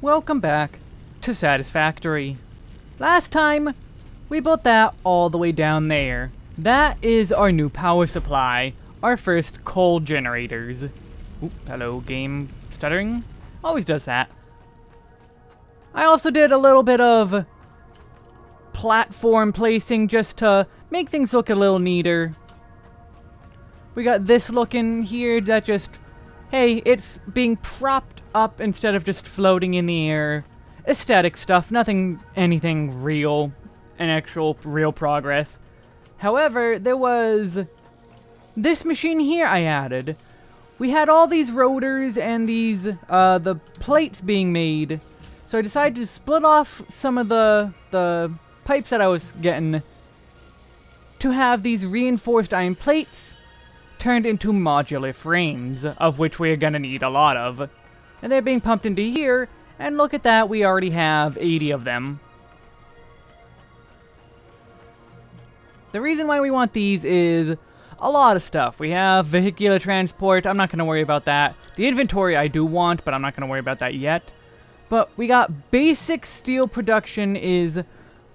Welcome back to Satisfactory. Last time, we built that all the way down there. That is our new power supply, our first coal generators. Oop, hello, game stuttering. Always does that. I also did a little bit of platform placing just to make things look a little neater. We got this looking here that just, hey, it's being propped up instead of just floating in the air. Aesthetic stuff, anything real, an actual real progress. However, there was this machine here I added. We had all these rotors and these, the plates being made. So I decided to split off some of the pipes that I was getting to have these reinforced iron plates turned into modular frames, of which we are going to need a lot of. And they're being pumped into here, and look at that, we already have 80 of them. The reason why we want these is a lot of stuff. We have vehicular transport, I'm not going to worry about that. The inventory I do want, but I'm not going to worry about that yet. But we got basic steel production is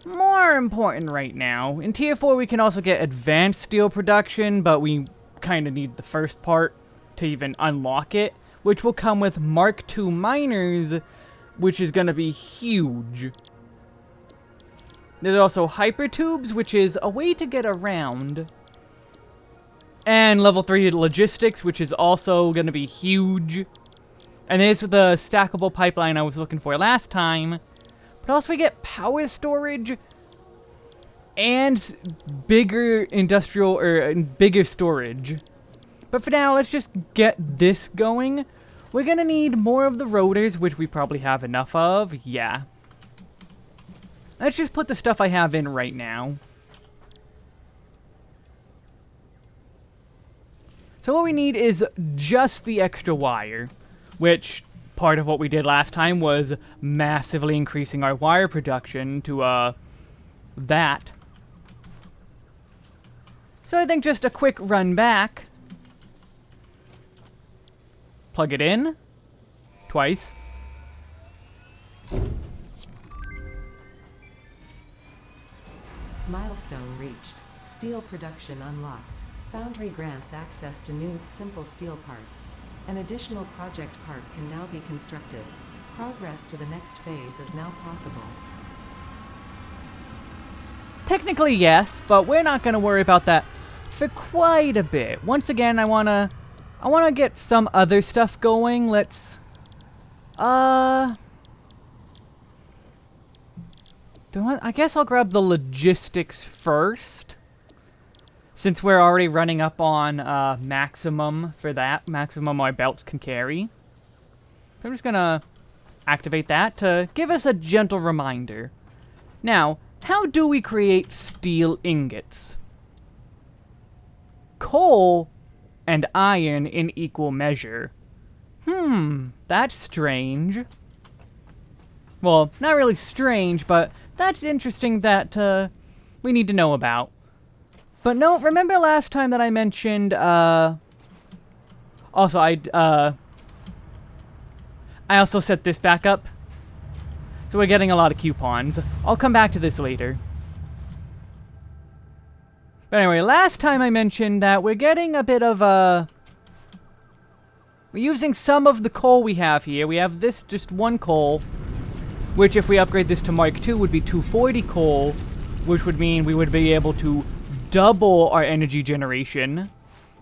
more important right now. In Tier 4 we can also get advanced steel production, but we kind of need the first part to even unlock it, which will come with Mark II miners, which is going to be huge. There's also hypertubes, which is a way to get around. And level 3 logistics, which is also going to be huge. And there's the stackable pipeline I was looking for last time. But also we get power storage and bigger industrial, or bigger storage. But for now, let's just get this going. We're going to need more of the rotors, which we probably have enough of. Yeah. Let's just put the stuff I have in right now. So what we need is just the extra wire, which part of what we did last time was massively increasing our wire production to, that. So I think just a quick run back. Plug it in. Twice. Milestone reached. Steel production unlocked. Foundry grants access to new, simple steel parts. An additional project part can now be constructed. Progress to the next phase is now possible. Technically, yes, but we're not going to worry about that for quite a bit. Once again, I want to get some other stuff going. Let's, I guess I'll grab the logistics first, since we're already running up on maximum for that. Maximum our belts can carry. So I'm just going to activate that to give us a gentle reminder. Now, how do we create steel ingots? Coal and iron in equal measure. That's strange. Well, not really strange, but that's interesting that we need to know about. But no, remember last time that I mentioned, also I also set this back up. So we're getting a lot of coupons. I'll come back to this later. But anyway, last time I mentioned that we're getting a bit of, we're using some of the coal we have here. We have this, just one coal, which if we upgrade this to Mark II would be 240 coal, which would mean we would be able to double our energy generation,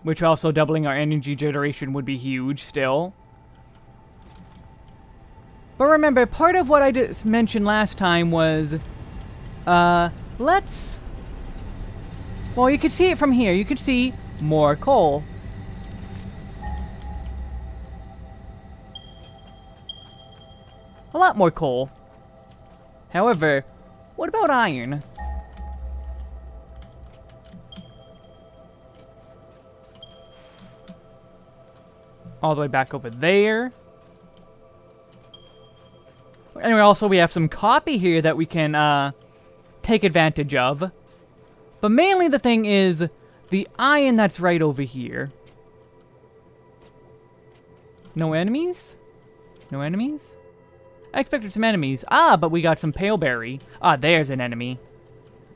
which also doubling our energy generation would be huge still. But remember, part of what I just mentioned last time was, let's, well, you can see it from here. You can see more coal. A lot more coal. However, what about iron? All the way back over there. Anyway, also we have some copy here that we can take advantage of. But mainly the thing is the iron that's right over here. No enemies? No enemies? I expected some enemies. Ah, but we got some paleberry. Ah, there's an enemy.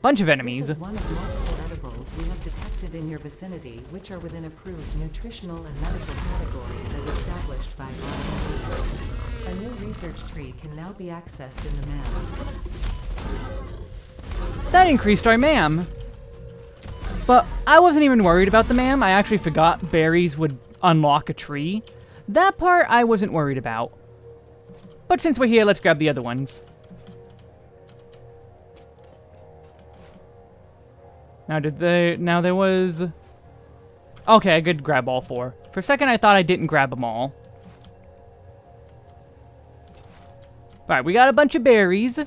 Bunch of enemies. This is one of multiple edibles we have detected in your vicinity, which are within approved nutritional and medical categories as established by R&D. A new research tree can now be accessed in the map. That increased our MAM. But I wasn't even worried about the MAM. I actually forgot berries would unlock a tree. That part I wasn't worried about. But since we're here, let's grab the other ones. Now there was... Okay, I could grab all 4. For a second, I thought I didn't grab them all. Alright, we got a bunch of berries.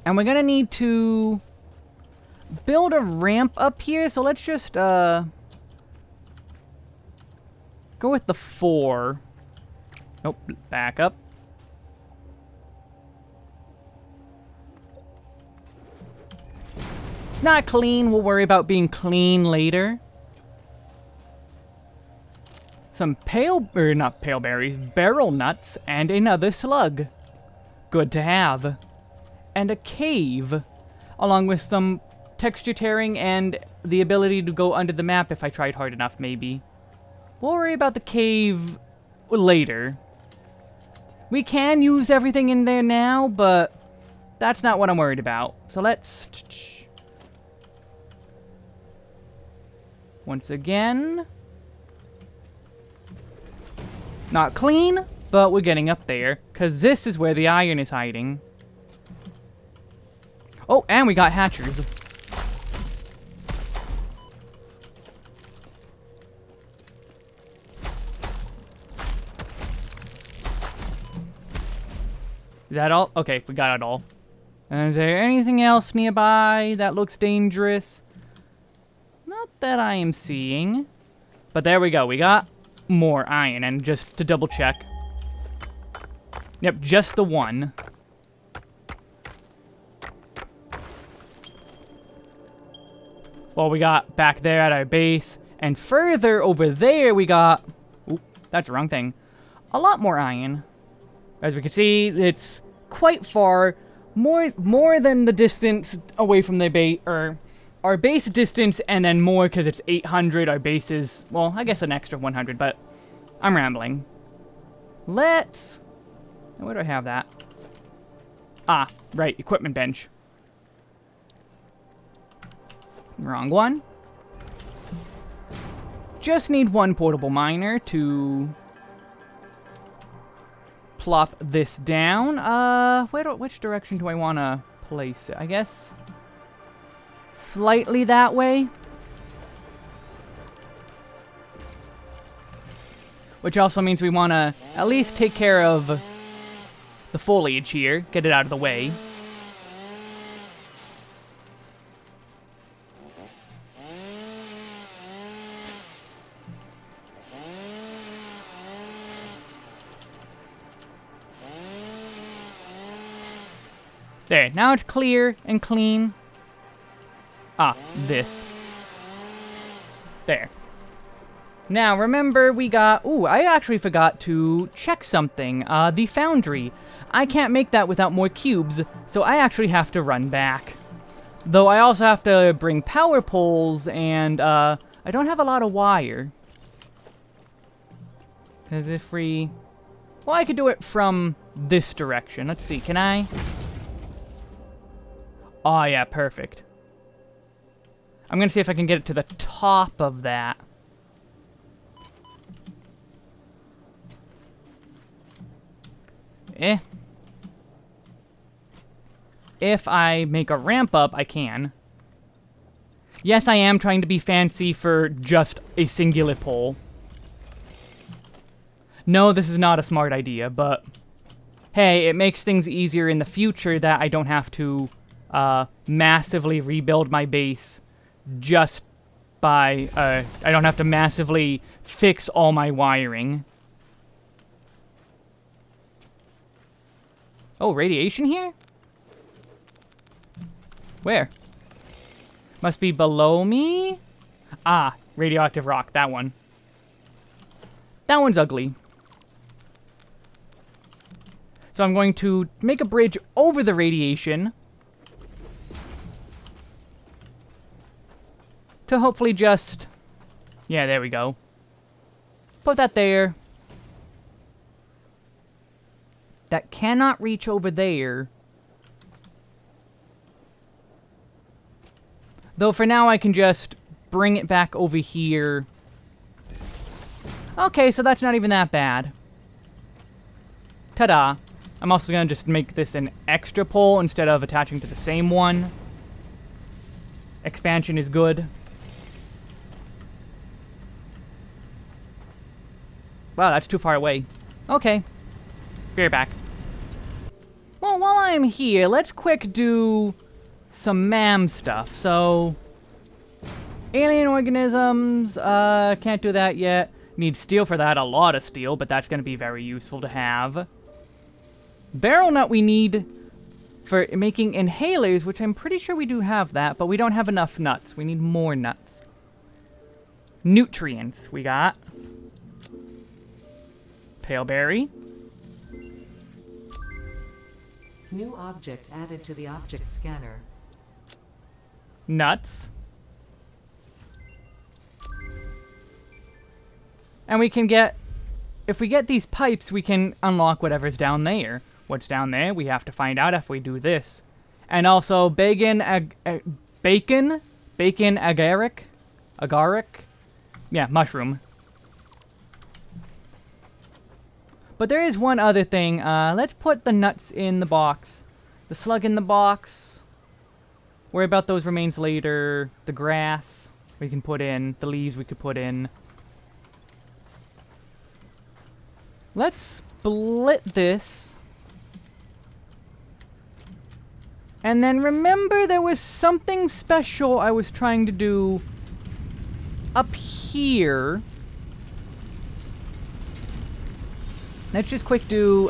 And we're gonna need to build a ramp up here, so let's just, go with the 4. Nope, back up. It's not clean, we'll worry about being clean later. Some not pale berries, barrel nuts, and another slug. Good to have. And a cave, along with some texture tearing and the ability to go under the map if I tried hard enough, maybe. We'll worry about the cave later. We can use everything in there now, but that's not what I'm worried about. So let's... Once again... Not clean, but we're getting up there, because this is where the iron is hiding. Oh, and we got hatchers. Is that all? Okay, we got it all. And is there anything else nearby that looks dangerous? Not that I am seeing. But there we go. We got more iron. And just to double check. Yep, just the one. Well, we got back there at our base. And further over there, we got... Oop, that's the wrong thing. A lot more iron. As we can see, it's quite far. More than the distance away from the base... Or our base distance, and then more because it's 800. Our base is... Well, I guess an extra 100, but... I'm rambling. Let's... Where do I have that? Ah, right. Equipment bench. Wrong one. Just need one portable miner to plop this down. Which direction do I want to place it? I guess slightly that way. Which also means we want to at least take care of the foliage here. Get it out of the way. There, now it's clear and clean. Ah, this. There. Now, remember we got... Ooh, I actually forgot to check something. The foundry. I can't make that without more cubes, so I actually have to run back. Though I also have to bring power poles, and, I don't have a lot of wire. Because if we... Well, I could do it from this direction. Let's see, can I... Oh, yeah, perfect. I'm gonna see if I can get it to the top of that. If I make a ramp up, I can. Yes, I am trying to be fancy for just a singular pole. No, this is not a smart idea, but... Hey, it makes things easier in the future that I don't have to... massively rebuild my base just by, I don't have to massively fix all my wiring. Oh, radiation here? Where? Must be below me? Ah, radioactive rock, that one. That one's ugly. So I'm going to make a bridge over the radiation to hopefully just... Yeah, there we go. Put that there. That cannot reach over there. Though for now I can just bring it back over here. Okay, so that's not even that bad. Ta-da. I'm also going to just make this an extra pole instead of attaching to the same one. Expansion is good. Wow, that's too far away. Okay. Be right back. Well, while I'm here, let's quick do some MAM stuff. So, alien organisms, can't do that yet. Need steel for that, a lot of steel, but that's going to be very useful to have. Barrel nut we need for making inhalers, which I'm pretty sure we do have that, but we don't have enough nuts. We need more nuts. Nutrients we got. Paleberry. New object added to the object scanner. Nuts. And we can get... If we get these pipes, we can unlock whatever's down there. What's down there? We have to find out if we do this. And also, bacon agaric? Yeah, mushroom. But there is one other thing. Let's put the nuts in the box. The slug in the box. Worry about those remains later. The grass we can put in. The leaves we could put in. Let's split this. And then remember there was something special I was trying to do up here. Let's just quick do,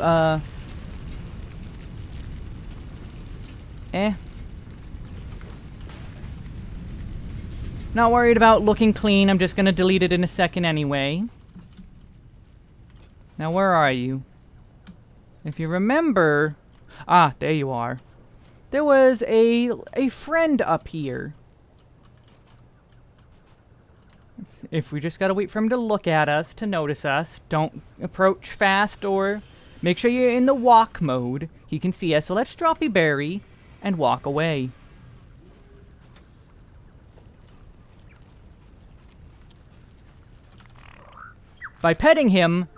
Not worried about looking clean, I'm just gonna delete it in a second anyway. Now where are you? If you remember... Ah, there you are. There was a friend up here. If we just gotta wait for him to look at us, to notice us, don't approach fast or make sure you're in the walk mode. He can see us, so let's drop a berry and walk away. By petting him,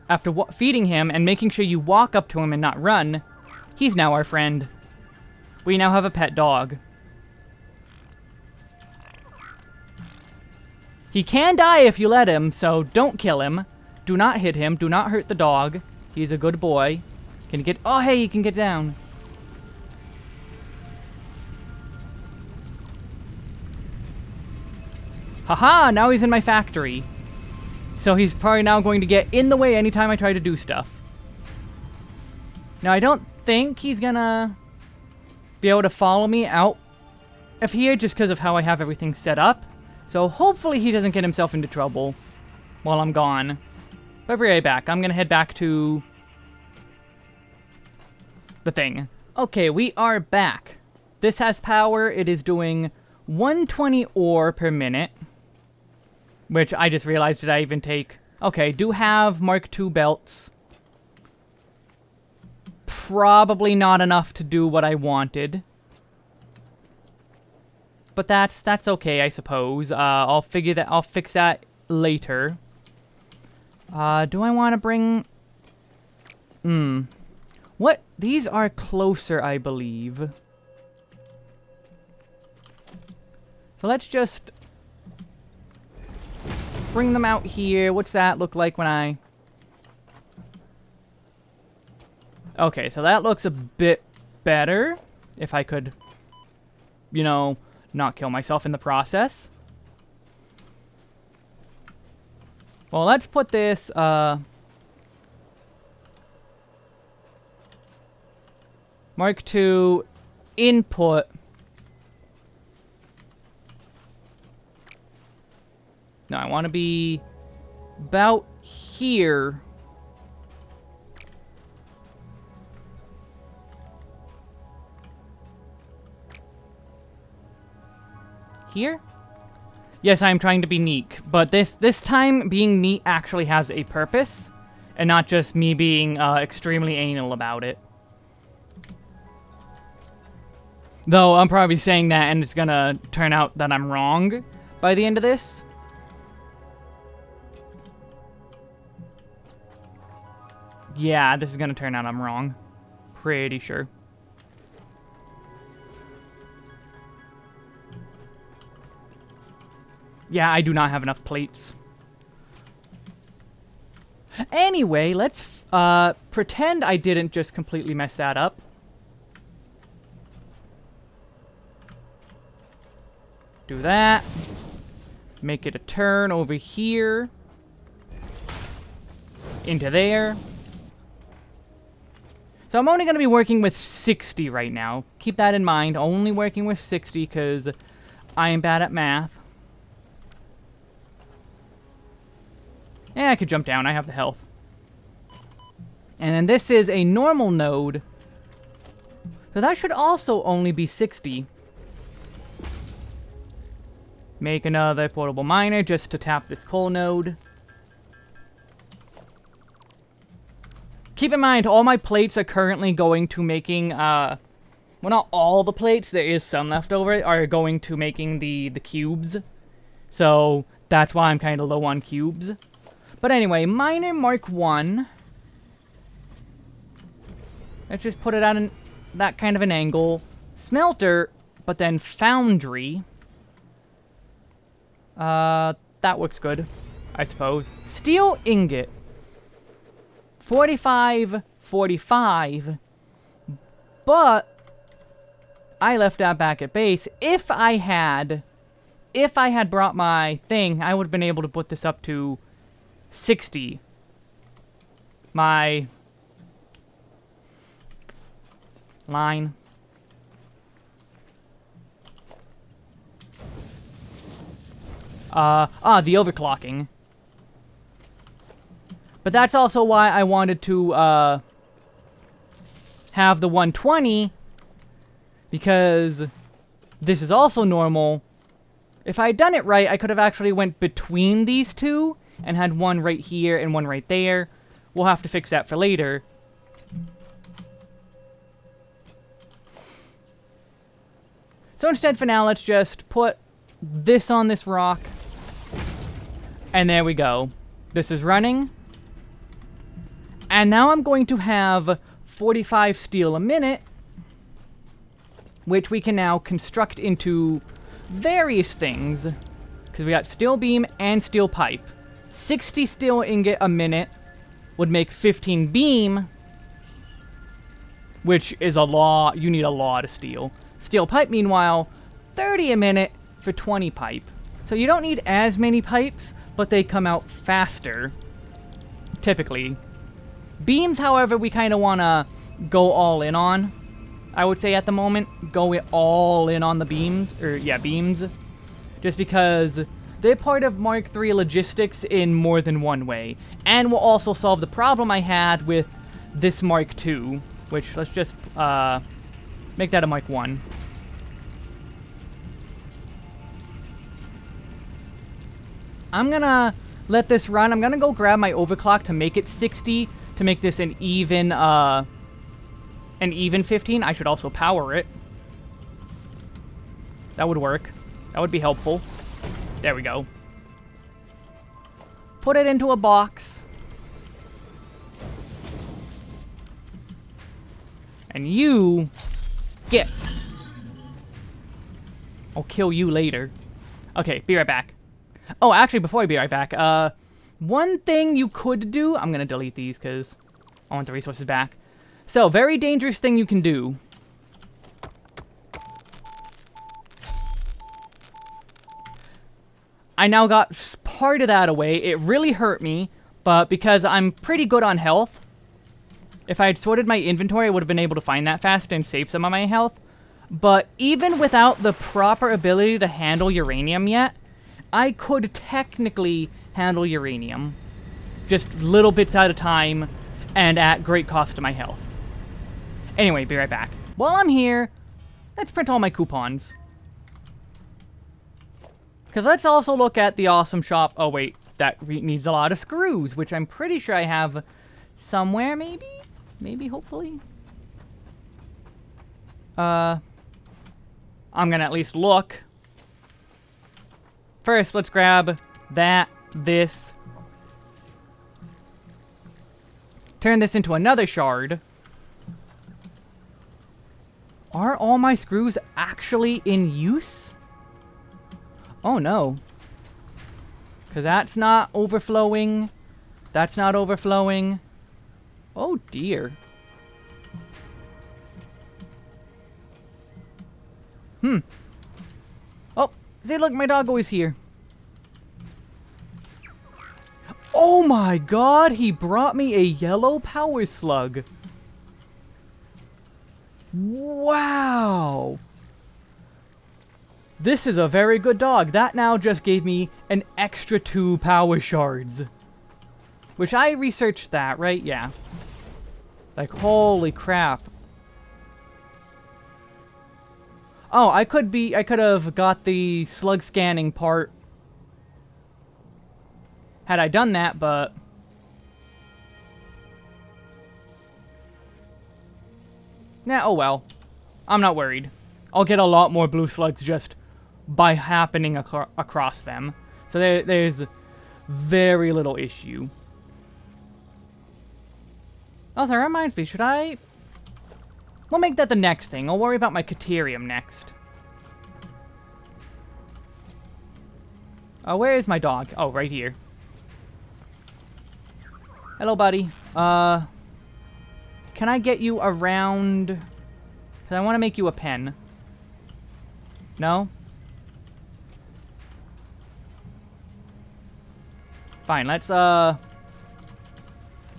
after feeding him and making sure you walk up to him and not run, he's now our friend. We now have a pet dog. He can die if you let him, so don't kill him. Do not hit him. Do not hurt the dog. He's a good boy. Can you get... Oh, hey, he can get down. Haha, now he's in my factory. So he's probably now going to get in the way anytime I try to do stuff. Now, I don't think he's gonna be able to follow me out of here just because of how I have everything set up. So hopefully he doesn't get himself into trouble while I'm gone. But be right back. I'm gonna head back to the thing. Okay, we are back. This has power. It is doing 120 ore per minute. Which I just realized, did I even take... Okay, do have Mark II belts. Probably not enough to do what I wanted. But that's okay, I suppose. I'll fix that later. Do I want to bring... What? These are closer, I believe. So let's just bring them out here. What's that look like when I... Okay, so that looks a bit better. If I could, you know, not kill myself in the process. Well, let's put this, Mark II input. No, I want to be about here. here. Yes, I'm trying to be neat, but this time being neat actually has a purpose, and not just me being extremely anal about it. Though I'm probably saying that and it's gonna turn out that I'm wrong by the end of this. Yeah, this is gonna turn out I'm wrong. Pretty sure. Yeah, I do not have enough plates. Anyway, let's pretend I didn't just completely mess that up. Do that. Make it a turn over here. Into there. So I'm only going to be working with 60 right now. Keep that in mind. Only working with 60 because I am bad at math. Yeah, I could jump down. I have the health. And then this is a normal node. So that should also only be 60. Make another portable miner just to tap this coal node. Keep in mind, all my plates are currently going to making, well, not all the plates, there is some left over, are going to making the cubes. So, that's why I'm kind of low on cubes. But anyway, miner Mark 1. Let's just put it at that kind of an angle. Smelter, but then foundry. That looks good, I suppose. Steel ingot. 45, 45. But I left that back at base. If I had brought my thing, I would have been able to put this up to 60. My line. The overclocking. But that's also why I wanted to, have the 120, because this is also normal. If I had done it right, I could have actually went between these two, and had one right here and one right there. We'll have to fix that for later. So instead, for now, let's just put this on this rock. And there we go. This is running. And now I'm going to have 45 steel a minute, which we can now construct into various things. Because we got steel beam and steel pipe. 60 steel ingot a minute would make 15 beam, which is a lot. You need a lot of steel. Steel pipe, meanwhile, 30 a minute for 20 pipe. So you don't need as many pipes, but they come out faster, typically. Beams, however, we kind of want to go all in on. I would say at the moment, go all in on the beams, beams. Just because they're part of Mark III logistics in more than one way. And will also solve the problem I had with this Mark II, which, let's just make that a Mark I. I'm gonna let this run. I'm gonna go grab my overclock to make it 60, to make this an even 15. I should also power it. That would work. That would be helpful. There we go. Put it into a box. And you get. I'll kill you later. Okay, be right back. Oh, actually, before I be right back, one thing you could do... I'm going to delete these because I want the resources back. So, very dangerous thing you can do. I now got part of that away. It really hurt me, but because I'm pretty good on health, if I had sorted my inventory, I would have been able to find that fast and save some of my health. But even without the proper ability to handle uranium yet, I could technically handle uranium. Just little bits at a time, and at great cost to my health. Anyway, be right back. While I'm here, let's print all my coupons. Because let's also look at the awesome shop. Oh, wait. That needs a lot of screws, which I'm pretty sure I have somewhere, maybe? Maybe, hopefully? I'm gonna at least look. First, let's grab that, this. Turn this into another shard. Are all my screws actually in use? Oh, no. Because that's not overflowing. That's not overflowing. Oh, dear. Oh, see, look, my doggo is here. Oh my god, he brought me a yellow power slug. Wow. This is a very good dog. That now just gave me an extra 2 power shards. Which I researched that, right? Yeah. Like, holy crap. Oh, I could have got the slug scanning part had I done that, but nah, oh well. I'm not worried. I'll get a lot more blue slugs just by happening across them. So there's very little issue. Oh, that reminds me, should I... We'll make that the next thing. I'll worry about my Caterium next. Where is my dog? Oh, right here. Hello, buddy. Can I get you around... Because I want to make you a pen. No? Fine, let's,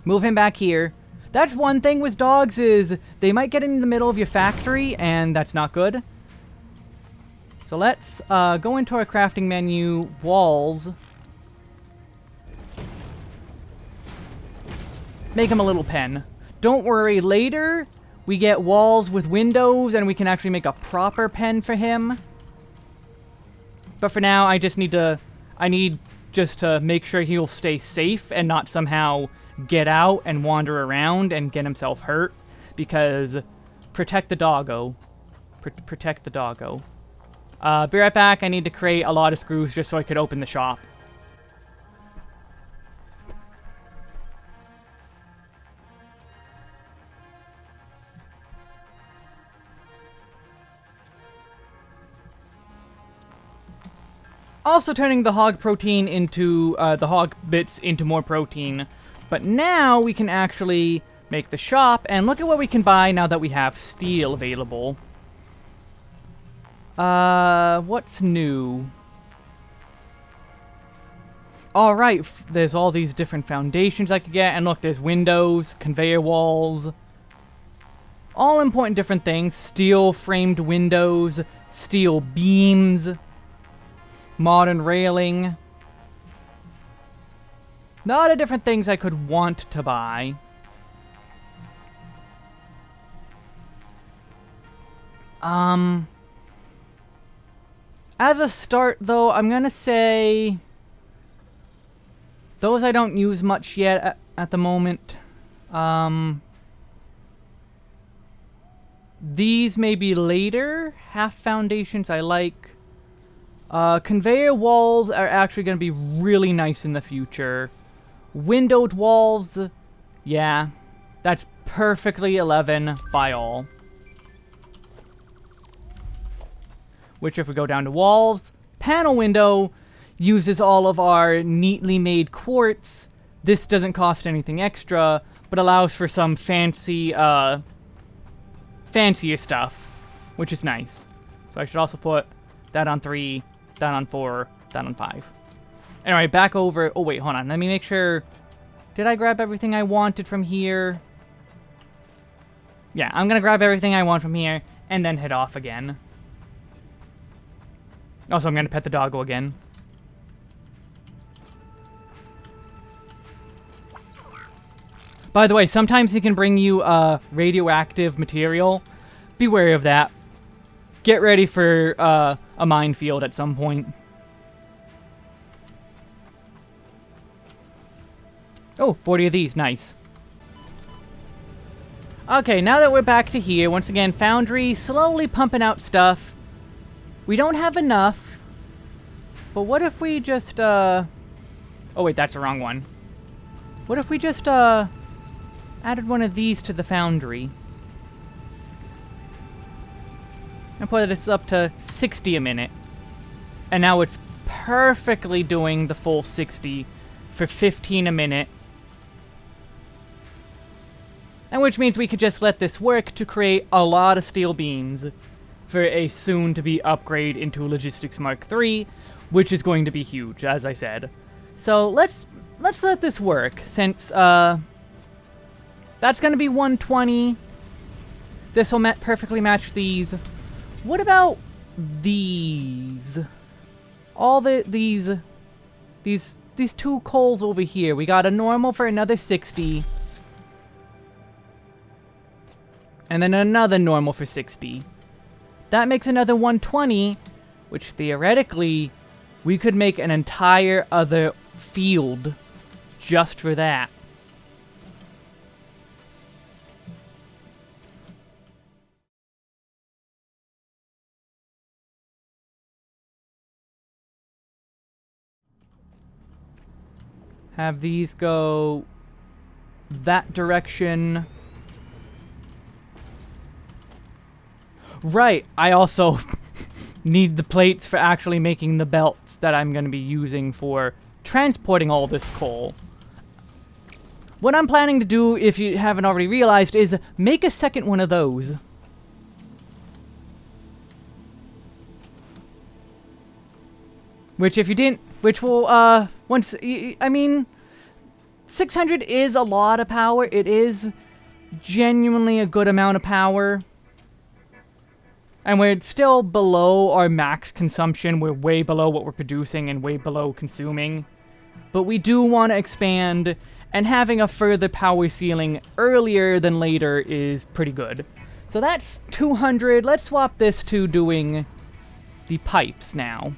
move him back here. That's one thing with dogs is they might get in the middle of your factory, and that's not good. So let's go into our crafting menu, walls. Make him a little pen. Don't worry, later we get walls with windows and we can actually make a proper pen for him. But for now, I need just to make sure he'll stay safe and not somehow get out and wander around and get himself hurt, because protect the doggo. Protect the doggo. Be right back. I need to create a lot of screws just so I could open the shop. Also turning the hog protein into, the hog bits into more protein. But now we can actually make the shop, and look at what we can buy now that we have steel available. What's new? Alright, there's all these different foundations I could get, and look, there's windows, conveyor walls. All important different things. Steel framed windows, steel beams, modern railing. A lot of different things I could want to buy. As a start, though, I'm gonna say those I don't use much yet at the moment. These may be later. Half foundations I like. Conveyor walls are actually gonna be really nice in the future. Windowed walls, yeah, that's perfectly 11 by all. Which, if we go down to walls, panel window uses all of our neatly made quartz. This doesn't cost anything extra, but allows for some fancy, fancier stuff, which is nice. So I should also put that on 3, that on 4, that on 5. Anyway, back over... Oh, wait, hold on. Let me make sure... Did I grab everything I wanted from here? Yeah, I'm gonna grab everything I want from here, and then head off again. Also, I'm gonna pet the doggo again. By the way, sometimes he can bring you radioactive material. Be wary of that. Get ready for a minefield at some point. Oh, 40 of these. Nice. Okay, now that we're back to here, once again, Foundry slowly pumping out stuff. We don't have enough. But what if we just, Oh, wait, that's the wrong one. What if we just, added one of these to the Foundry? And put this up to 60 a minute. And now it's perfectly doing the full 60 for 15 a minute. And which means we could just let this work to create a lot of steel beams for a soon-to-be upgrade into Logistics Mark III, which is going to be huge, as I said. So let's let this work, since that's going to be 120. This will perfectly match these. What about these? All these two coals over here. We got a normal for another 60. And then another normal for 60. That makes another 120, which theoretically, we could make an entire other field just for that. Have these go that direction. Right, I also need the plates for actually making the belts that I'm going to be using for transporting all this coal. What I'm planning to do, if you haven't already realized, is make a second one of those. Which if you didn't, which will, once, I mean, 600 is a lot of power. It is genuinely a good amount of power. And we're still below our max consumption. We're way below what we're producing and way below consuming. But we do want to expand, and having a further power ceiling earlier than later is pretty good. So that's 200. Let's swap this to doing the pipes now.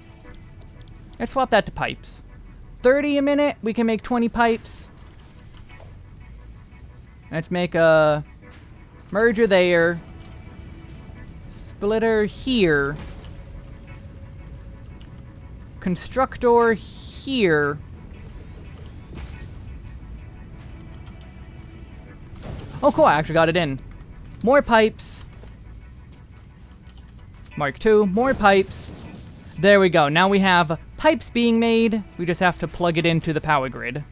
Let's swap that to pipes. 30 a minute, we can make 20 pipes. Let's make a merger there. Splitter here. Constructor here. Oh, cool, I actually got it in. More pipes. Mark II, more pipes. There we go. Now we have pipes being made. We just have to plug it into the power grid.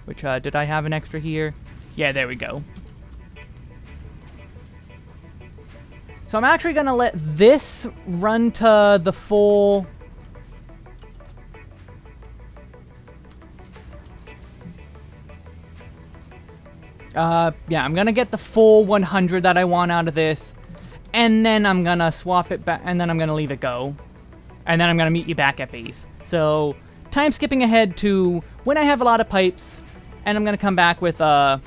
Which, did I have an extra here? Yeah, there we go. So I'm actually going to let this run to the full... yeah, I'm going to get the full 100 that I want out of this. And then I'm going to swap it back, and then I'm going to leave it go. And then I'm going to meet you back at base. So, time skipping ahead to when I have a lot of pipes, and I'm going to come back with a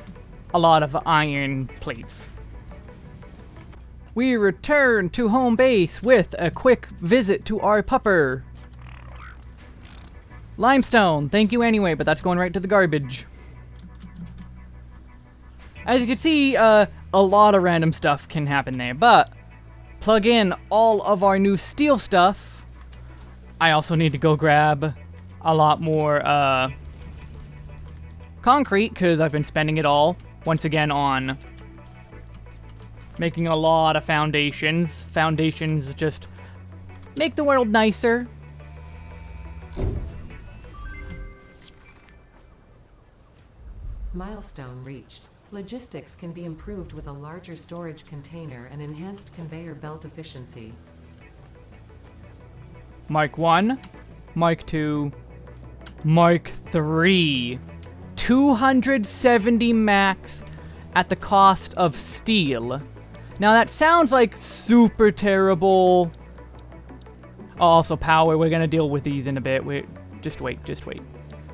lot of iron plates. We return to home base with a quick visit to our pupper. Limestone, thank you anyway, but that's going right to the garbage. As you can see, a lot of random stuff can happen there, but plug in all of our new steel stuff. I also need to go grab a lot more concrete, because I've been spending it all, once again, on making a lot of foundations. Foundations just make the world nicer. Milestone reached. Logistics can be improved with a larger storage container and enhanced conveyor belt efficiency. Mark 1, Mark 2, Mark 3. 270 max at the cost of steel. Now that sounds like super terrible. Oh, also power, we're gonna deal with these in a bit. Just wait.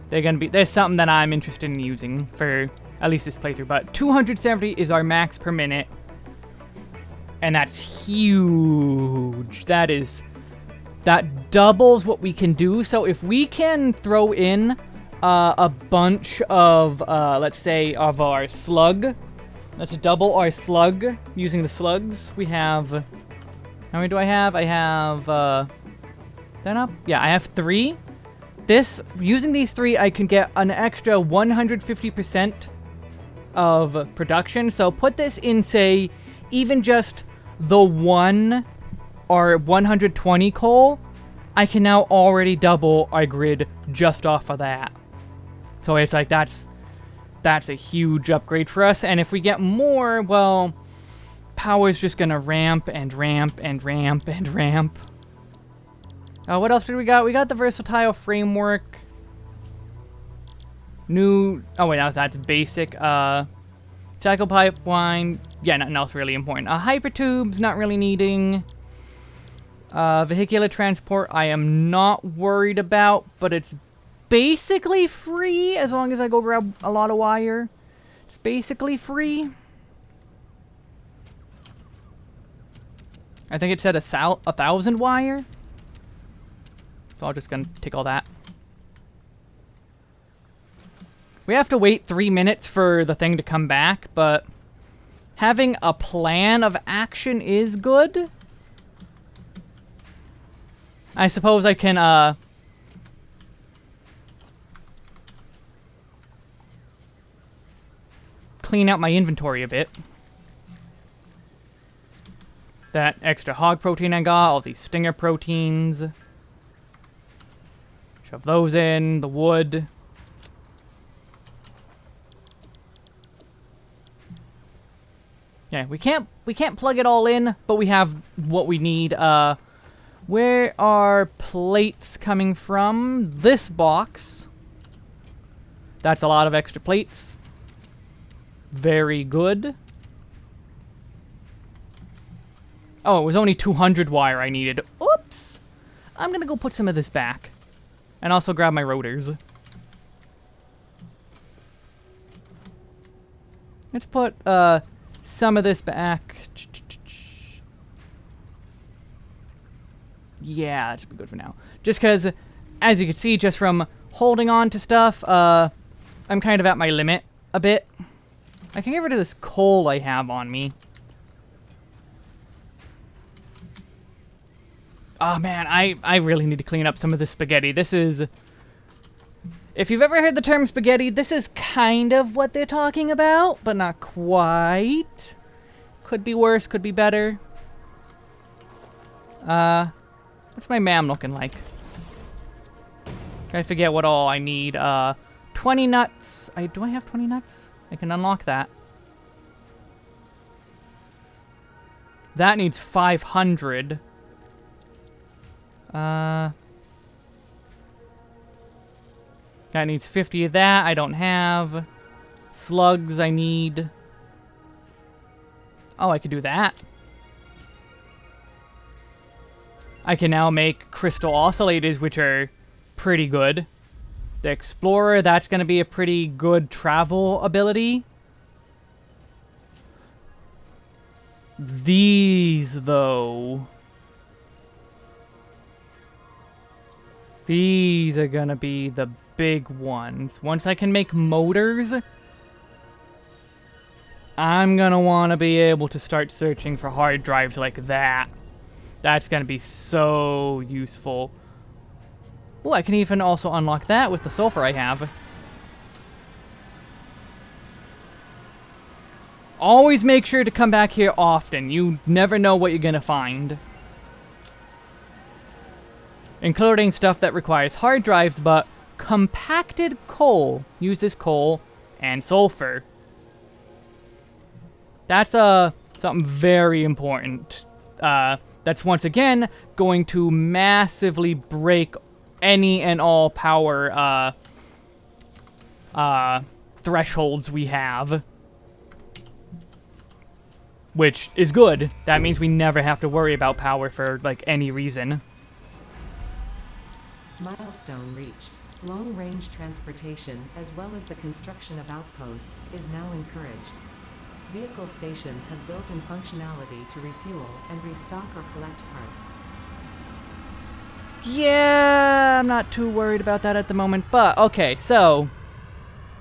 There's something that I'm interested in using for at least this playthrough, but 270 is our max per minute. And that's huge. That doubles what we can do. So if we can throw in a bunch of, let's say, of our slug. Let's double our slug using the slugs. We have... How many do I have? I have, that up? Yeah, I have 3. Using these 3, I can get an extra 150% of production. So put this in, say, even just the 1 or 120 coal, I can now already double our grid just off of that. So it's like, that's a huge upgrade for us. And if we get more, well, power's just gonna ramp and ramp and ramp and ramp. What else did we got? We got the versatile framework. Oh wait, no, that's basic. Cycle pipeline. Yeah, nothing else really important. Hypertubes, not really needing. Vehicular transport, I am not worried about, but it's basically free as long as I go grab a lot of wire. It's basically free. I think it said 1,000 wire. So I'm just gonna take all that. We have to wait 3 minutes for the thing to come back, but having a plan of action is good. I suppose I can, clean out my inventory a bit. That extra hog protein I got, all these stinger proteins. Shove those in, the wood. Yeah, we can't plug it all in, but we have what we need. Where are plates coming from? This box. That's a lot of extra plates. Very good. Oh, it was only 200 wire I needed. Oops! I'm gonna go put some of this back. And also grab my rotors. Let's put, some of this back. Yeah, that should be good for now. Just because, as you can see, just from holding on to stuff, I'm kind of at my limit a bit. I can get rid of this coal I have on me. Oh man, I really need to clean up some of this spaghetti. This is... If you've ever heard the term spaghetti, this is kind of what they're talking about, but not quite. Could be worse, could be better. What's my mam looking like? I forget what all I need. 20 nuts. Do I have 20 nuts? I can unlock that. That needs 500. That needs 50 of that. I don't have. Slugs I need. Oh, I could do that. I can now make crystal oscillators, which are pretty good. The Explorer, that's going to be a pretty good travel ability. These, though. These are going to be the big ones. Once I can make motors, I'm going to want to be able to start searching for hard drives like that. That's going to be so useful. Oh, I can even also unlock that with the sulfur I have. Always make sure to come back here often. You never know what you're going to find. Including stuff that requires hard drives, but compacted coal uses coal and sulfur. That's something very important. That's once again going to massively break any and all power thresholds we have. Which is good. That means we never have to worry about power for, like, any reason. Milestone reached. Long-range transportation, as well as the construction of outposts, is now encouraged. Vehicle stations have built-in functionality to refuel and restock or collect parts. Yeah, I'm not too worried about that at the moment. But, okay, so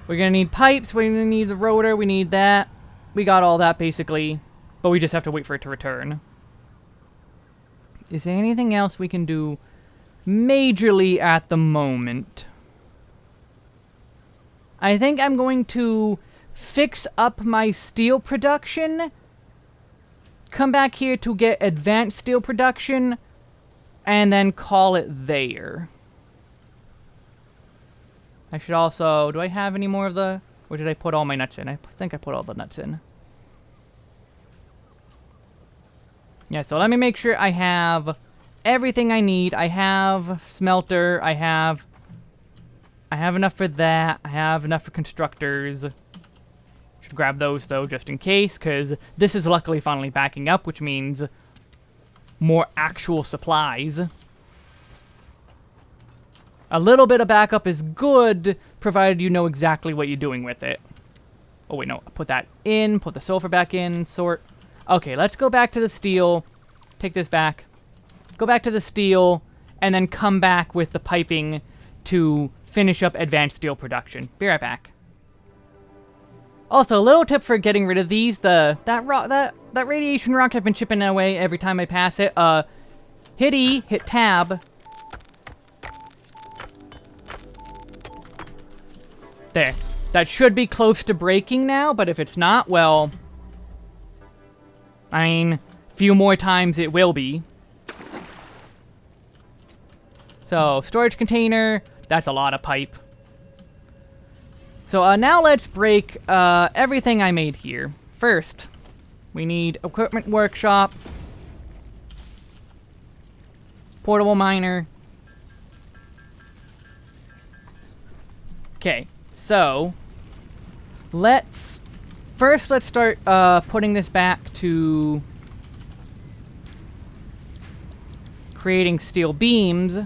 we're going to need pipes. We're going to need the rotor. We need that. We got all that, basically. But we just have to wait for it to return. Is there anything else we can do majorly at the moment? I think I'm going to fix up my steel production. Come back here to get advanced steel production. And then call it there. I should also... Do I have any more of the... Or did I put all my nuts in? I think I put all the nuts in. Yeah, so let me make sure I have everything I need. I have smelter. I have enough for that. I have enough for constructors. Should grab those, though, just in case, because this is luckily finally backing up, which means more actual supplies. A little bit of backup is good, provided you know exactly what you're doing with it. Oh, wait, no. Put that in. Put the sulfur back in. Sort. Okay, let's go back to the steel. Take this back. Go back to the steel, and then come back with the piping to finish up advanced steel production. Be right back. Also, a little tip for getting rid of these. That radiation rock I've been chipping away every time I pass it. Hit E, hit tab. There. That should be close to breaking now, but if it's not, well... I mean, a few more times it will be. So, storage container. That's a lot of pipe. So, now let's break everything I made here. First, we need equipment workshop. Portable miner. Okay, so... Let's start putting this back to creating steel beams.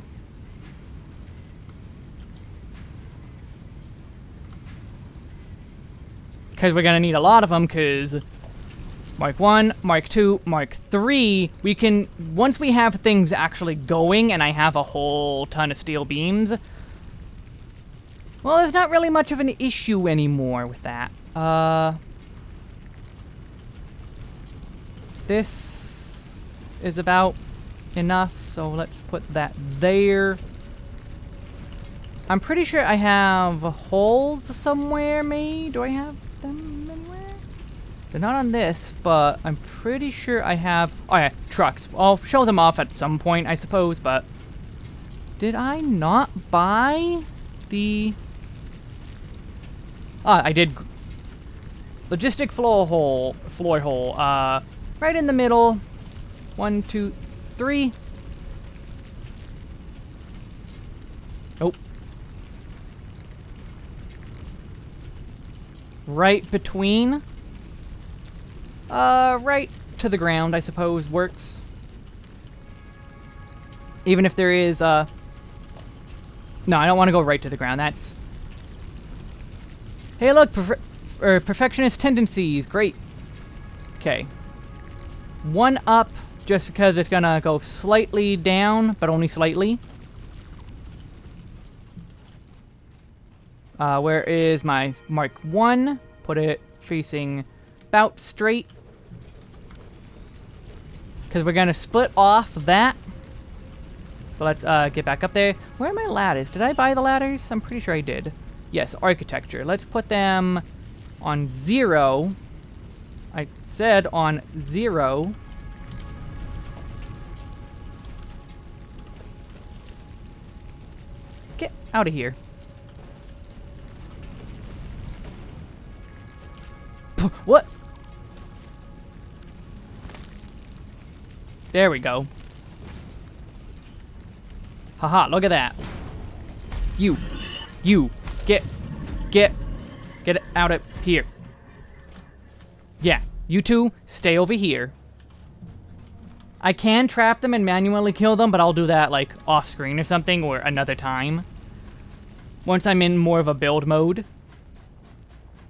Because we're going to need a lot of them, because Mark 1, Mark 2, Mark 3, we can, once we have things actually going and I have a whole ton of steel beams, well, there's not really much of an issue anymore with that. This is about enough, so let's put that there. I'm pretty sure I have holes somewhere made. Do I have them anywhere? They're not on this, but I'm pretty sure I have... Oh yeah, trucks. I'll show them off at some point, I suppose, but... Did I not buy the... Ah, I did. Logistic floor hole. Right in the middle. 1, 2, 3. Oh. Right between. Right to the ground, I suppose, works. Even if there is, No, I don't want to go right to the ground. That's... Hey, look! Perfectionist tendencies. Great. Okay. 1 up, just because it's gonna go slightly down, but only slightly. Where is my Mark 1? Put it facing about straight. Because we're gonna split off that. So let's get back up there. Where are my ladders? Did I buy the ladders? I'm pretty sure I did. Yes, architecture. Let's put them on 0. I said on 0. Get out of here. What? There we go. Haha, look at that. You. Get it out of here. Yeah, you two, stay over here. I can trap them and manually kill them, but I'll do that, like, off-screen or something, or another time. Once I'm in more of a build mode.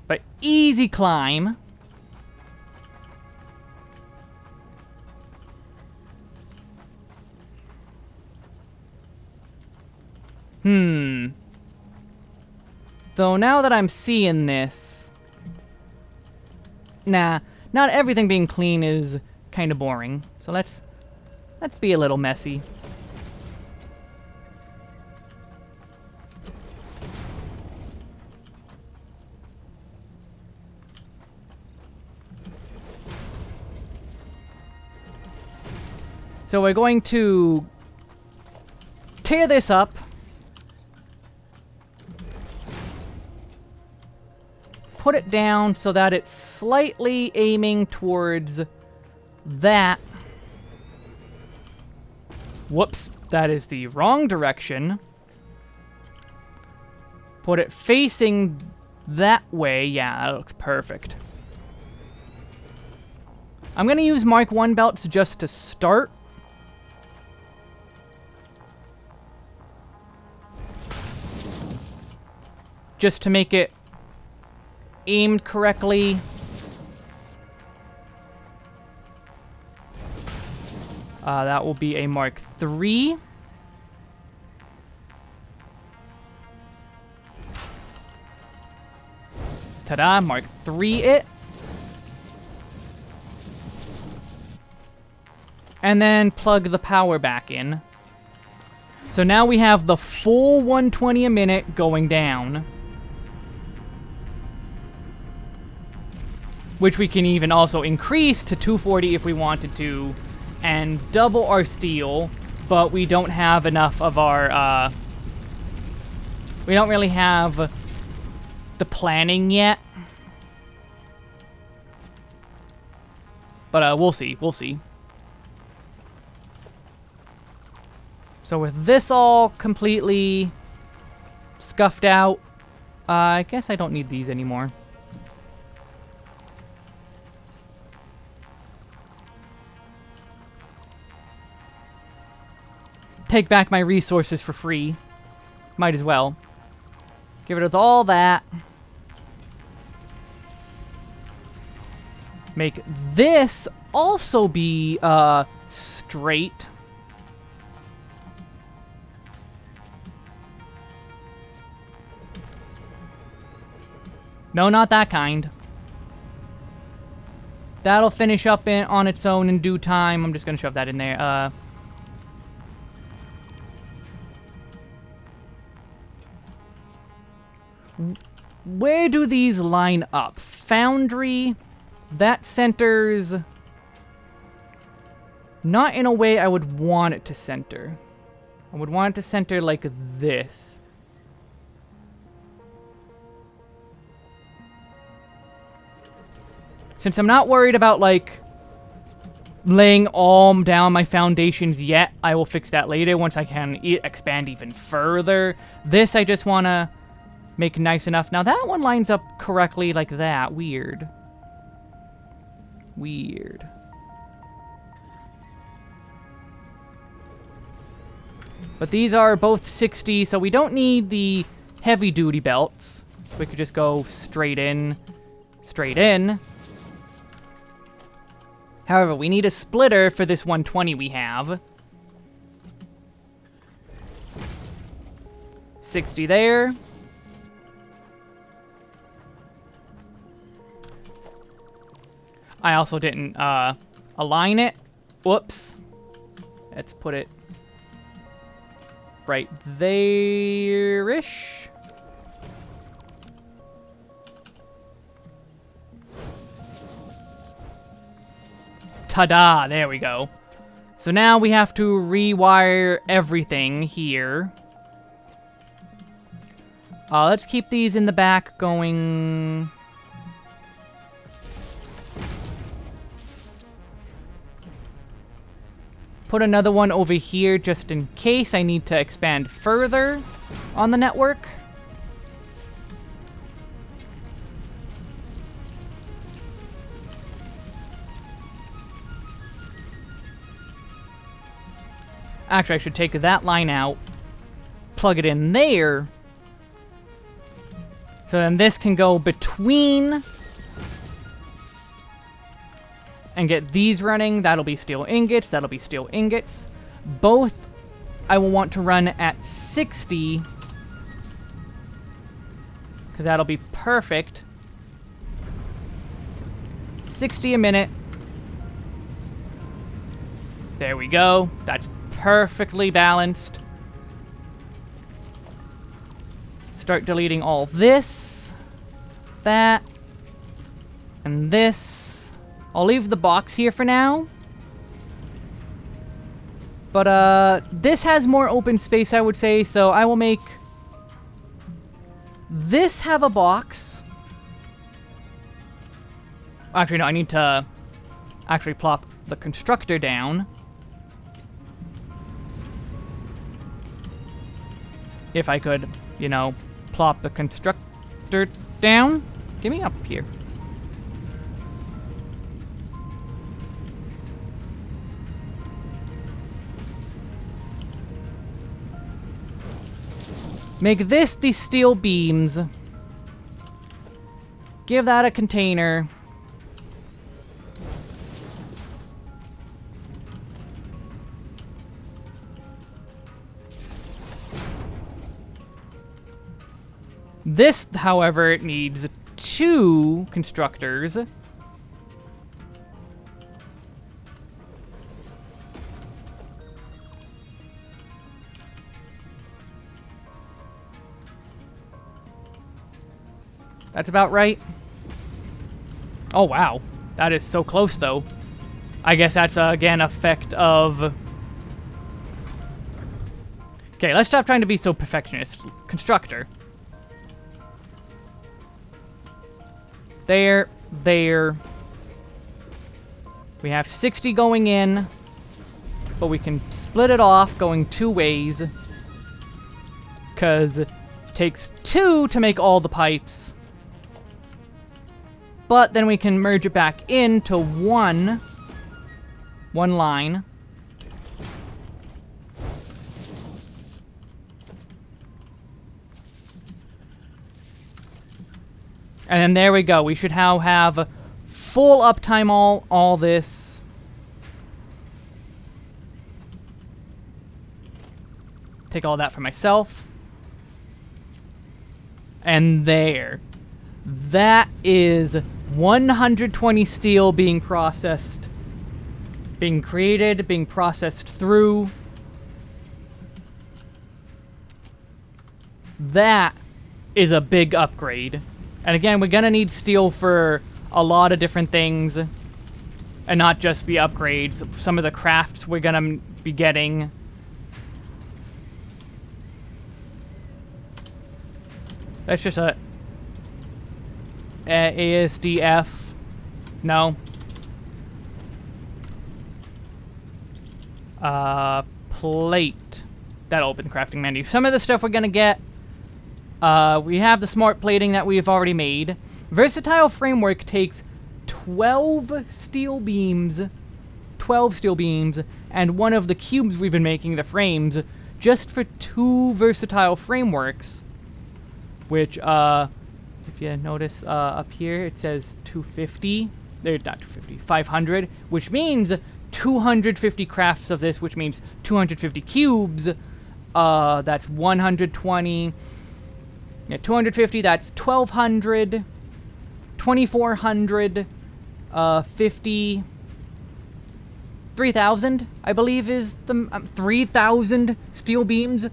But easy climb. Though now that I'm seeing this... Nah, not everything being clean is kind of boring. So let's be a little messy. So we're going to tear this up. Put it down so that it's slightly aiming towards that. Whoops, that is the wrong direction. Put it facing that way. Yeah, that looks perfect. I'm going to use Mark 1 belts just to start. Just to make it aimed correctly. That will be a Mark 3. Ta-da, Mark 3 it. And then plug the power back in. So now we have the full 120 a minute going down. Which we can even also increase to 240 if we wanted to. And double our steel. But we don't have enough of our, we don't really have the planning yet. But we'll see, we'll see. So with this all completely scuffed out, I guess I don't need these anymore. Take back my resources for free. Might as well. Get rid of all that. Make this also be straight. No, not that kind. That'll finish up on its own in due time. I'm just gonna shove that in there. Where do these line up? Foundry, that centers not in a way I would want it to center. I would want it to center like this. Since I'm not worried about, like, laying all down my foundations yet, I will fix that later once I can expand even further. This I just want to make nice enough. Now that one lines up correctly like that. Weird. Weird. But these are both 60, so we don't need the heavy-duty belts. We could just go straight in. Straight in. However, we need a splitter for this 120 we have. 60 there. I also didn't align it. Whoops. Let's put it right there-ish. Ta-da! There we go. So now we have to rewire everything here. Let's keep these in the back going. Put another one over here just in case I need to expand further on the network. Actually, I should take that line out, plug it in there, so then this can go between and get these running. That'll be steel ingots, that'll be steel ingots. Both I will want to run at 60 because that'll be perfect. 60 a minute. There we go. That's perfectly balanced. Start deleting all this, that, and this. I'll leave the box here for now. But, this has more open space, I would say, so I will make this have a box. Actually, no, I need to actually plop the constructor down. If I could, you know, plop the constructor down. Get me up here. Make this the steel beams. Give that a container. This, however, needs 2 constructors. That's about right. Oh, wow. That is so close, though. I guess that's, again, effect of... Okay, let's stop trying to be so perfectionist. Constructor. There. We have 60 going in, but we can split it off going 2 ways. Because it takes 2 to make all the pipes. But then we can merge it back into one line. And then there we go. We should now have full uptime all this. Take all that for myself. And there. That is 120 steel being processed. Being created, being processed through. That is a big upgrade. And again, we're gonna need steel for a lot of different things. And not just the upgrades. Some of the crafts we're gonna be getting. That's just a... ASDF. No. Plate. That'll open the crafting menu. Some of the stuff we're gonna get... we have the smart plating that we've already made. Versatile framework takes 12 steel beams. 12 steel beams. And one of the cubes we've been making, the frames, just for 2 versatile frameworks. Which, if you notice up here, it says 250. Not 250, 500. Which means 250 crafts of this, which means 250 cubes. That's 120... Yeah, 250, that's 1,200, 2,400, 50, 3,000, I believe is the, 3,000 steel beams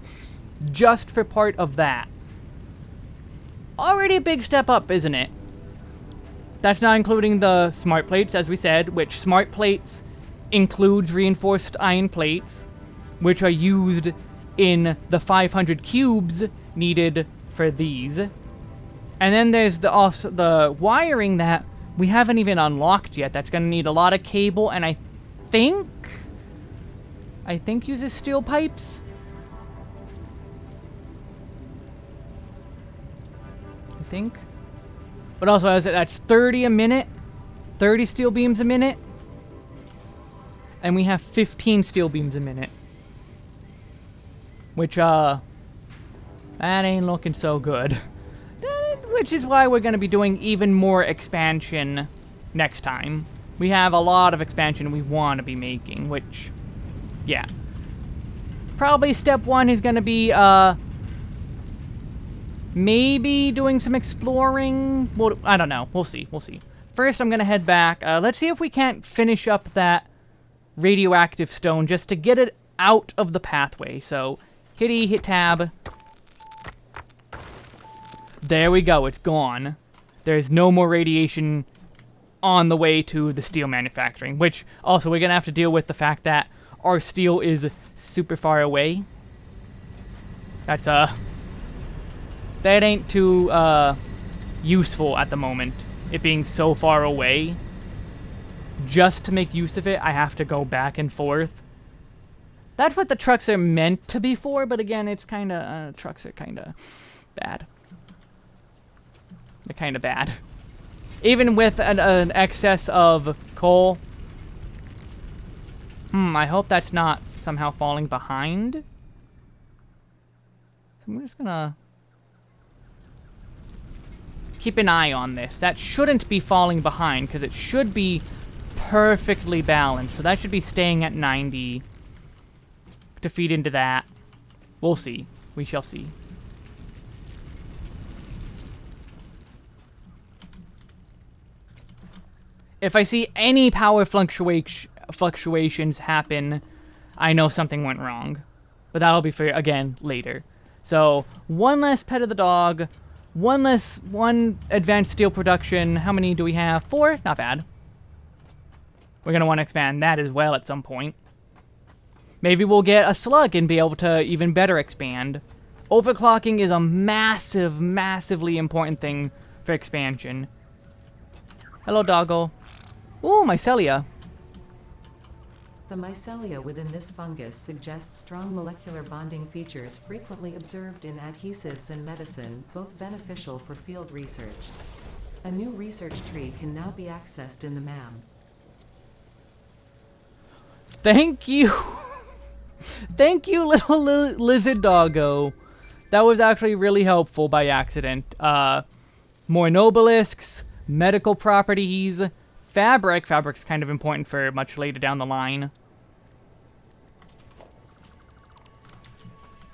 just for part of that. Already a big step up, isn't it? That's not including the smart plates, as we said, which smart plates includes reinforced iron plates, which are used in the 500 cubes needed for these. And then there's also the wiring that we haven't even unlocked yet. That's gonna need a lot of cable, and I think uses steel pipes. I think. But also that's 30 a minute. 30 steel beams a minute. And we have 15 steel beams a minute. Which that ain't looking so good. Which is why we're going to be doing even more expansion next time. We have a lot of expansion we want to be making, which, yeah. Probably step 1 is going to be, Maybe doing some exploring. Well, I don't know. We'll see. We'll see. First, I'm going to head back. Let's see if we can't finish up that radioactive stone just to get it out of the pathway. So, hit E, hit tab. There we go. It's gone. There's no more radiation on the way to the steel manufacturing, which also we're going to have to deal with the fact that our steel is super far away. That's, that ain't too, useful at the moment, it being so far away. Just to make use of it, I have to go back and forth. That's what the trucks are meant to be for, but again, it's kinda, trucks are kinda bad. They're kinda bad. Even with an excess of coal. I hope that's not somehow falling behind. So I'm just gonna keep an eye on this. That shouldn't be falling behind, because it should be perfectly balanced. So that should be staying at 90 to feed into that. We'll see. We shall see. If I see any power fluctuations happen, I know something went wrong. But that'll be for, again, later. So, one less pet of the dog, one advanced steel production. How many do we have? 4? Not bad. We're going to want to expand that as well at some point. Maybe we'll get a slug and be able to even better expand. Overclocking is a massively important thing for expansion. Hello, doggo. Ooh, mycelia. The mycelia within this fungus suggests strong molecular bonding features frequently observed in adhesives and medicine, both beneficial for field research. A new research tree can now be accessed in the MAM. Thank you. Thank you, little lizard doggo. That was actually really helpful by accident. More nobelisks, medical properties, fabric. Fabric's kind of important for much later down the line.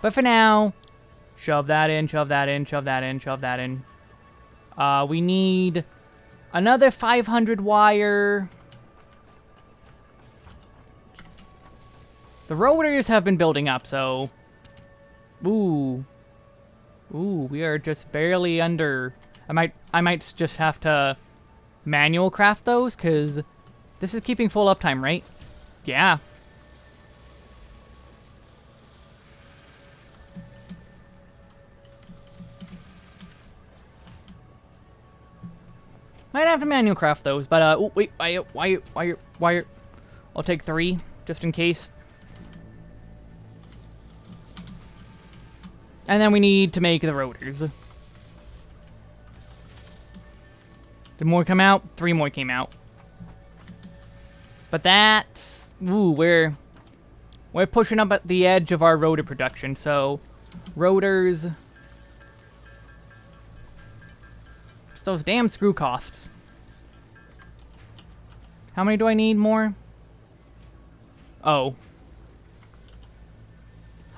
But for now, shove that in, shove that in, shove that in, shove that in. We need another 500 wire. The rotors have been building up, so... Ooh, we are just barely under... I might just have to manual craft those, because this is keeping full uptime, right? Yeah. Might have to manual craft those, but, oh, wait, wire. I'll take 3, just in case. And then we need to make the rotors. Did more come out? 3 more came out. But that's... Ooh, we're pushing up at the edge of our rotor production, so... Rotors... It's those damn screw costs. How many do I need more? Oh.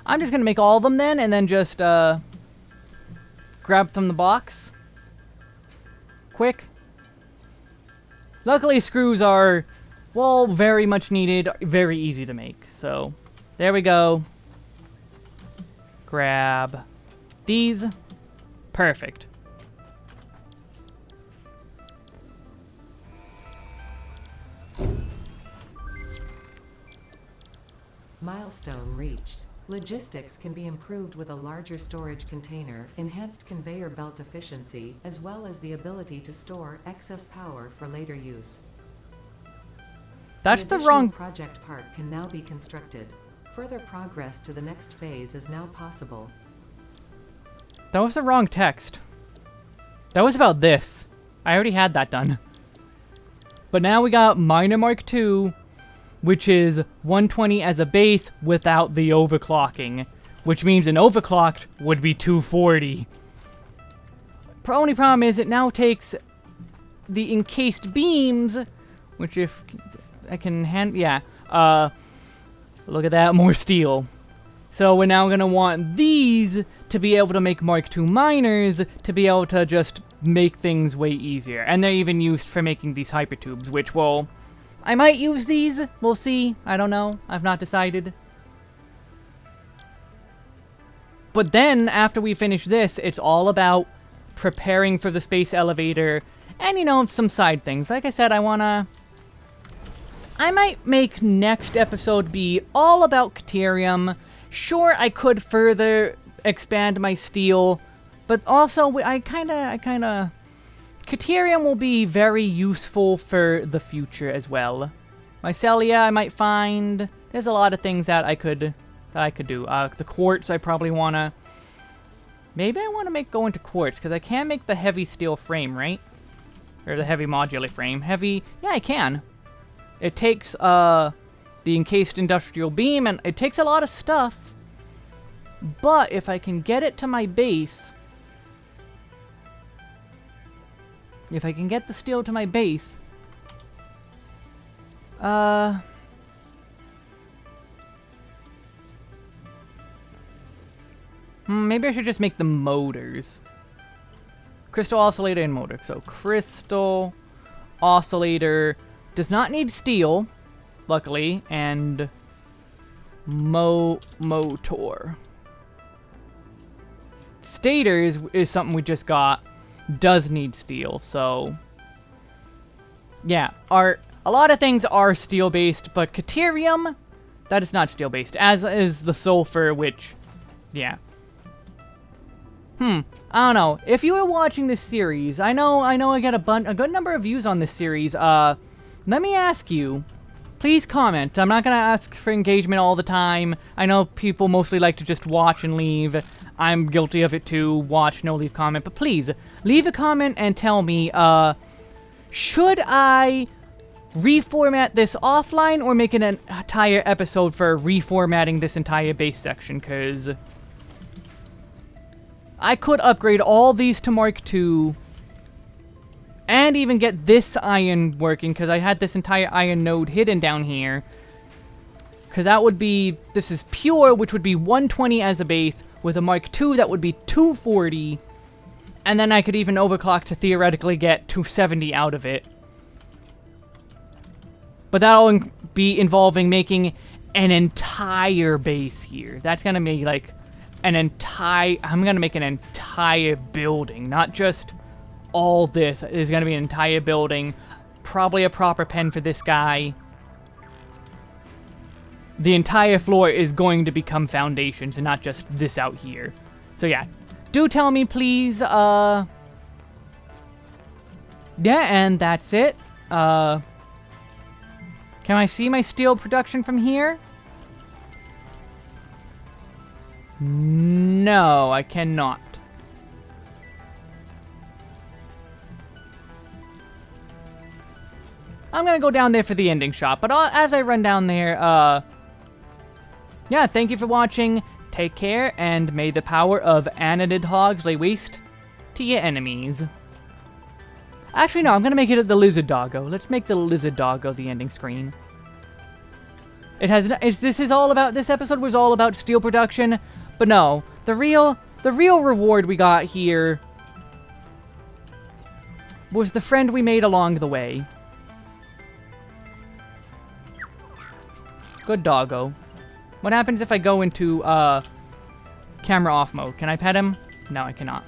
I'm just gonna make all of them then, and then just, grab from the box. Quick. Luckily, screws are, well, very much needed, very easy to make. So, there we go. Grab these. Perfect. Milestone reached. Logistics can be improved with a larger storage container, enhanced conveyor belt efficiency, as well as the ability to store excess power for later use. That's the the wrong... project part can now be constructed. Further progress to the next phase is now possible. That was the wrong text. That was about this. I already had that done. But now we got Miner Mark II, which is 120 as a base without the overclocking, which means an overclocked would be 240. Only problem is it now takes the encased beams, which if I can look at that, more steel. So we're now going to want these to be able to make Mark II miners to be able to just make things way easier. And they're even used for making these hypertubes, which will... I might use these. We'll see. I don't know. I've not decided. But then, after we finish this, it's all about preparing for the space elevator and, you know, some side things. Like I said, I might make next episode be all about Caterium. Sure, I could further expand my steel, but also I kinda... Caterium will be very useful for the future as well. Mycelia I might find. There's a lot of things that I could do. The quartz I probably wanna... Maybe I want to go into quartz, because I can make the heavy steel frame, right? Or the heavy modular frame. Heavy... Yeah, I can. It takes, the encased industrial beam, and it takes a lot of stuff. But if I can get it to my base... If I can get the steel to my base... Maybe I should just make the motors. Crystal oscillator and motor. So, crystal oscillator does not need steel, luckily, and motor. Stator is something we just got. Does need steel, so... Yeah, a lot of things are steel-based, but Caterium, that is not steel-based, as is the sulfur, which... Yeah. I don't know. If you were watching this series, I know I get a good number of views on this series. Let me ask you, please comment. I'm not gonna ask for engagement all the time. I know people mostly like to just watch and leave. I'm guilty of it too. Watch, no leave comment. But please, leave a comment and tell me, should I reformat this offline or make an entire episode for reformatting this entire base section? Because I could upgrade all these to Mark II and even get this iron working, because I had this entire iron node hidden down here. Because that would be, this is pure, which would be 120 as a base. With a Mark II, that would be 240. And then I could even overclock to theoretically get 270 out of it. But that'll be involving making an entire base here. That's going to be like an entire... I'm going to make an entire building. Not just all this. There's going to be an entire building. Probably a proper pen for this guy. The entire floor is going to become foundations and not just this out here. So yeah, do tell me please, yeah, and that's it. Can I see my steel production from here? No, I cannot. I'm gonna go down there for the ending shot, but as I run down there, yeah, thank you for watching, take care, and may the power of anidid hogs lay waste to your enemies. Actually, no, I'm gonna make it the lizard doggo. Let's make the lizard doggo the ending screen. This episode was all about steel production, but no, the real reward we got here was the friend we made along the way. Good doggo. What happens if I go into, camera off mode? Can I pet him? No, I cannot.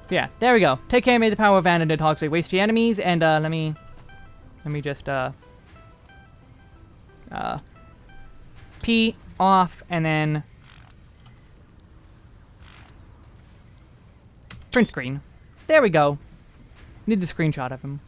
So yeah, there we go. Take care, may the power of anidid hogs lay waste to your enemies, and, let me just, P off, and then print screen. There we go. Need the screenshot of him.